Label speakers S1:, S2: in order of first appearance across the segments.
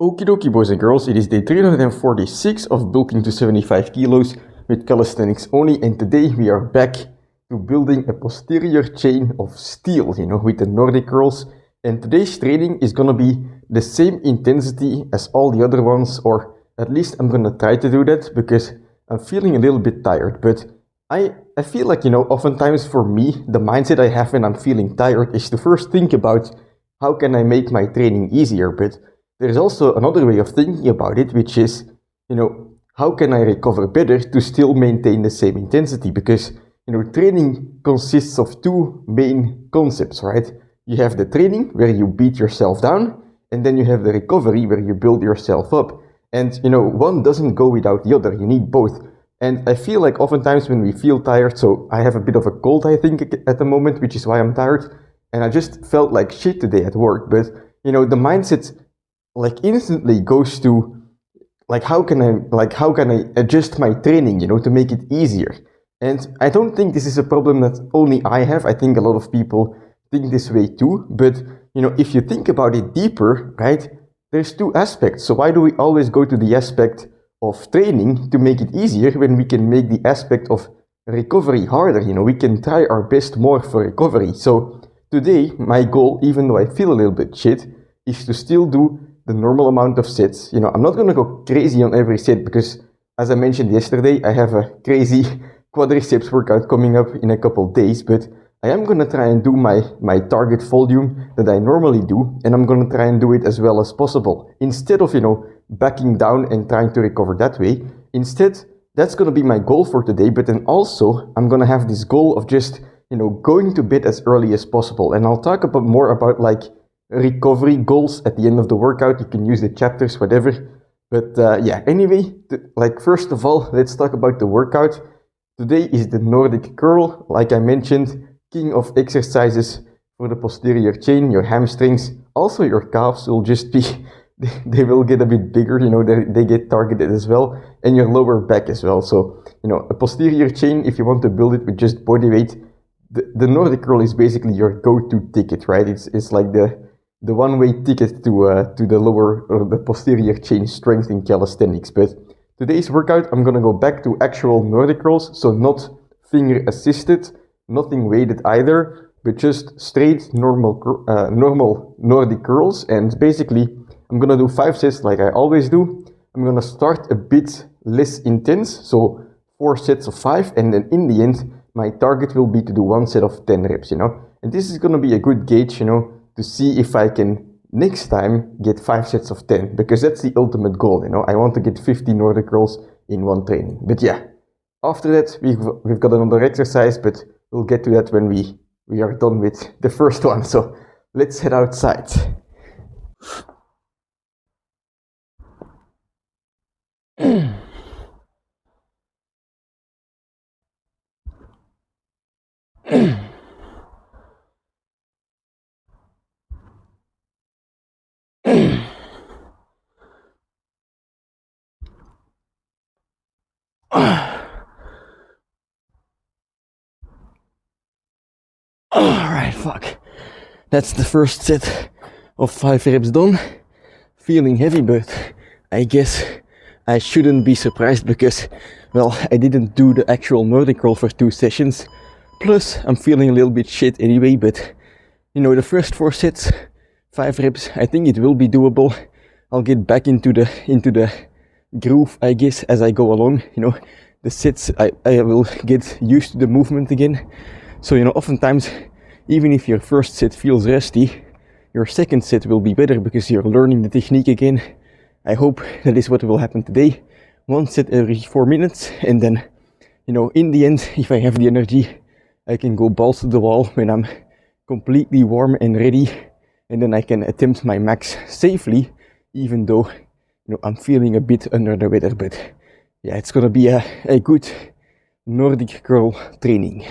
S1: Okie dokie boys and girls, it is day 346 of bulking to 75 kilos with calisthenics only, and today we are back to building a posterior chain of steel, with the Nordic curls. And today's training is gonna be the same intensity as all the other ones, or at least I'm gonna try to do that because I'm feeling a little bit tired. But I feel like, oftentimes for me, the mindset I have when I'm feeling tired is to first think about how can I make my training easier, but there's also another way of thinking about it, which is, how can I recover better to still maintain the same intensity? Because, training consists of two main concepts, right? You have the training where you beat yourself down, and then you have the recovery where you build yourself up. And, one doesn't go without the other. You need both. And I feel like oftentimes when we feel tired, so I have a bit of a cold, I think, at the moment, which is why I'm tired. And I just felt like shit today at work. But, the mindset instantly goes to how can I adjust my training, to make it easier. And I don't think this is a problem that only I have. I think a lot of people think this way too. But if you think about it deeper, right, there's two aspects. So why do we always go to the aspect of training to make it easier when we can make the aspect of recovery harder? We can try our best more for recovery. So today my goal, even though I feel a little bit shit, is to still do the normal amount of sets. I'm not going to go crazy on every set because, as I mentioned yesterday, I have a crazy quadriceps workout coming up in a couple days, but I am going to try and do my target volume that I normally do, and I'm going to try and do it as well as possible. Instead of, backing down and trying to recover that way, instead, that's going to be my goal for today, but then also, I'm going to have this goal of just, going to bed as early as possible. And I'll talk more about recovery goals at the end of the workout. You can use the chapters, whatever. But anyway, first of all, let's talk about the workout. Today is the Nordic curl, like I mentioned, king of exercises for the posterior chain. Your hamstrings, also your calves will just be, they will get a bit bigger, they get targeted as well, and your lower back as well. So, a posterior chain, if you want to build it with just body weight, the Nordic curl is basically your go-to ticket, right? It's like the one-way ticket to the lower or the posterior chain strength in calisthenics. But today's workout, I'm gonna go back to actual Nordic curls, so not finger assisted, nothing weighted either, but just straight normal Nordic curls. And basically, I'm gonna do 5 sets like I always do. I'm gonna start a bit less intense, so 4 sets of 5, and then in the end, my target will be to do 1 set of 10 reps, And this is gonna be a good gauge, to see if I can next time get 5 sets of 10, because that's the ultimate goal, I want to get 50 Nordic curls in one training. But yeah, after that, we've got another exercise, but we'll get to that when we are done with the first one. So let's head outside. Alright, fuck. That's the first set of 5 reps done. Feeling heavy, but I guess I shouldn't be surprised because, well, I didn't do the actual Nordic curl for 2 sessions. Plus, I'm feeling a little bit shit anyway, but, the first 4 sets, 5 reps, I think it will be doable. I'll get back into the groove, I guess, as I go along. The sets, I will get used to the movement again. So, oftentimes, even if your first set feels rusty, your second set will be better because you're learning the technique again. I hope that is what will happen today. 1 set every 4 minutes, and then, in the end, if I have the energy, I can go balls to the wall when I'm completely warm and ready, and then I can attempt my max safely, even though, I'm feeling a bit under the weather. But yeah, it's gonna be a good Nordic curl training.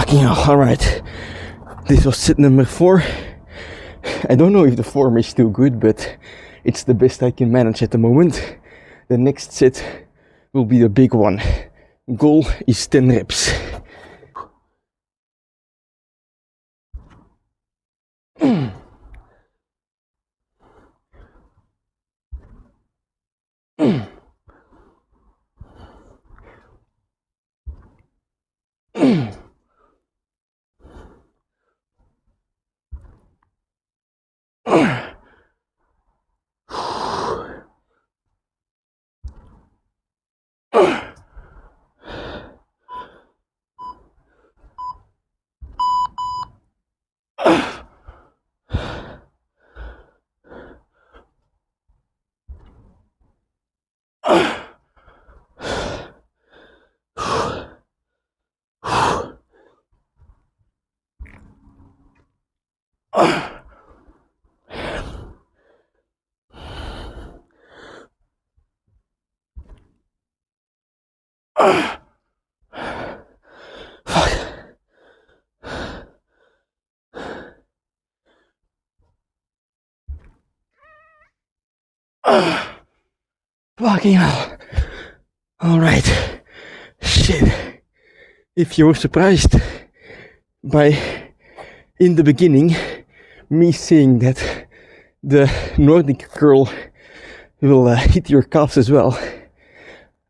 S1: Fucking hell, alright. This was set number 4. I don't know if the form is too good, but it's the best I can manage at the moment. The next set will be the big one. Goal is 10 reps. Fucking hell. Alright. Shit. If you were surprised by, in the beginning, me saying that the Nordic curl will hit your calves as well,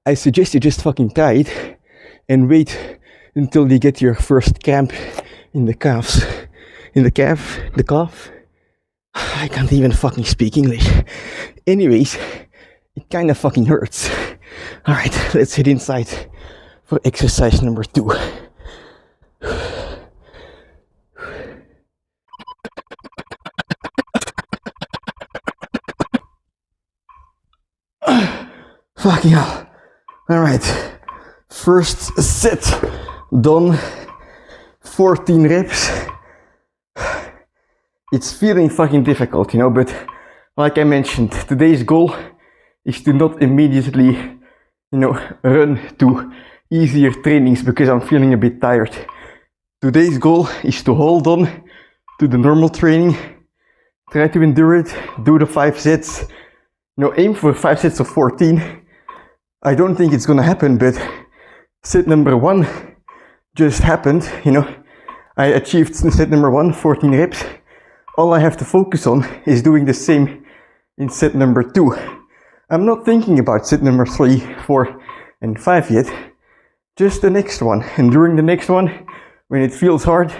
S1: I suggest you just fucking try it and wait until you get your first cramp in the calves. In the calf? The calf? I can't even fucking speak English. Anyways, it kinda fucking hurts. Alright, let's head inside for exercise number 2. Fucking hell. Alright, first set done. 14 reps. It's feeling fucking difficult, you know, but like I mentioned, today's goal is to not immediately, you know, run to easier trainings because I'm feeling a bit tired. Today's goal is to hold on to the normal training, try to endure it, do the 5 sets, you know, aim for 5 sets of 14. I don't think it's gonna happen, but set number 1 just happened, you know. I achieved set number 1, 14 reps. All I have to focus on is doing the same in set number 2. I'm not thinking about set number 3, 4 and 5 yet, just the next one. And during the next one, when it feels hard,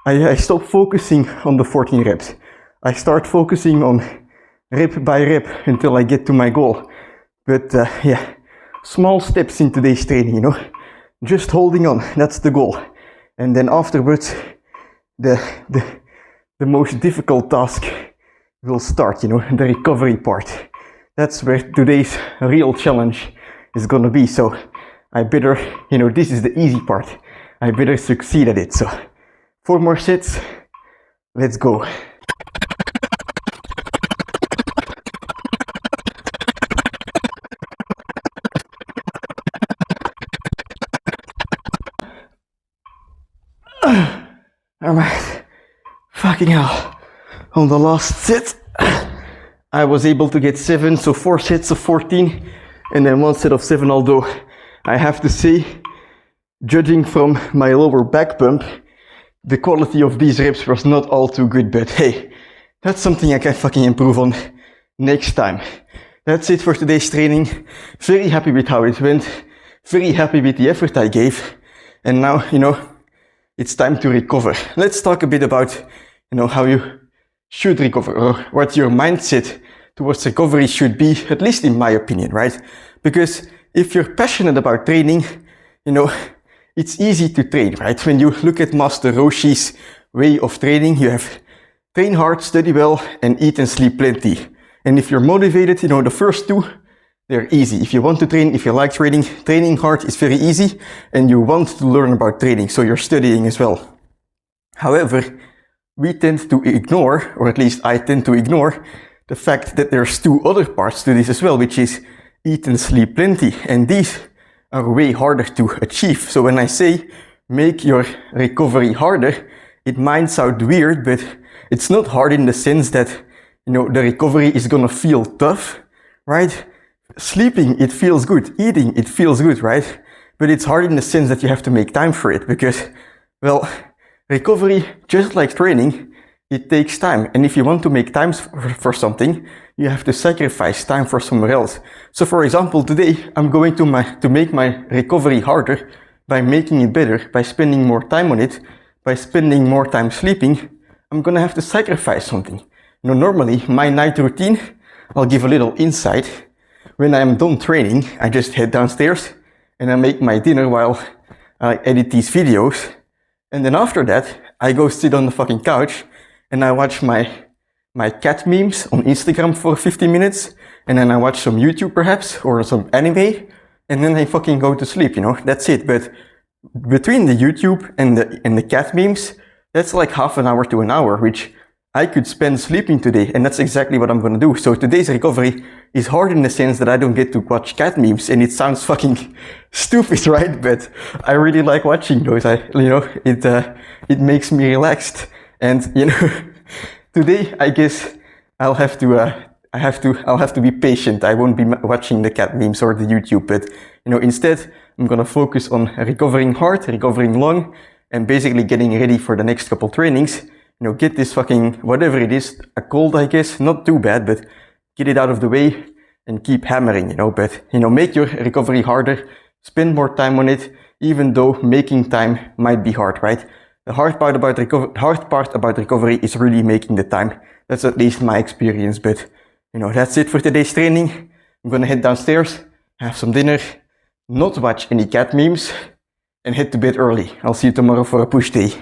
S1: I stop focusing on the 14 reps. I start focusing on rep by rep until I get to my goal. But yeah, small steps in today's training, you know, just holding on, that's the goal. And then afterwards, the most difficult task will start, you know, the recovery part. That's where today's real challenge is gonna be. So I better, you know, this is the easy part. I better succeed at it. So 4 more sets, let's go. Alright, fucking hell. On the last set, I was able to get 7, so 4 sets of 14, and then 1 set of 7, although I have to say, judging from my lower back pump, the quality of these reps was not all too good, but hey, that's something I can fucking improve on next time. That's it for today's training. Very happy with how it went, very happy with the effort I gave, and now, you know, it's time to recover. Let's talk a bit about, you know, how you should recover, or what your mindset towards recovery should be, at least in my opinion, right? Because if you're passionate about training, you know, it's easy to train, right? When you look at Master Roshi's way of training, you have train hard, study well, and eat and sleep plenty. And if you're motivated, you know, the first 2, they're easy. If you want to train, if you like training, training hard is very easy, and you want to learn about training, so you're studying as well. However, we tend to ignore, or at least I tend to ignore, the fact that there's 2 other parts to this as well, which is eat and sleep plenty, and these are way harder to achieve. So when I say make your recovery harder, it might sound weird, but it's not hard in the sense that, you know, the recovery is gonna feel tough, right? Sleeping, it feels good. Eating, it feels good, right? But it's hard in the sense that you have to make time for it because, well, recovery, just like training, it takes time. And if you want to make time for something, you have to sacrifice time for somewhere else. So for example, today I'm going to make my recovery harder by making it better, by spending more time on it, by spending more time sleeping. I'm gonna have to sacrifice something. You know, normally my night routine, I'll give a little insight. When I'm done training, I just head downstairs and I make my dinner while I edit these videos. And then after that, I go sit on the fucking couch and I watch my cat memes on Instagram for 50 minutes. And then I watch some YouTube perhaps, or some anime. And then I fucking go to sleep, you know, that's it. But between the YouTube and the cat memes, that's like half an hour to an hour, which I could spend sleeping today, and that's exactly what I'm gonna do. So today's recovery is hard in the sense that I don't get to watch cat memes, and it sounds fucking stupid, right? But I really like watching those. It makes me relaxed, and you know, today I guess I'll have to be patient. I won't be watching the cat memes or the YouTube, but you know, instead I'm gonna focus on recovering hard, recovering long, and basically getting ready for the next couple trainings. You know, get this fucking, whatever it is, a cold, I guess, not too bad, but get it out of the way and keep hammering, you know. But, you know, make your recovery harder, spend more time on it, even though making time might be hard, right? The hard part about recovery is really making the time. That's at least my experience, but, you know, that's it for today's training. I'm gonna head downstairs, have some dinner, not watch any cat memes, and head to bed early. I'll see you tomorrow for a push day.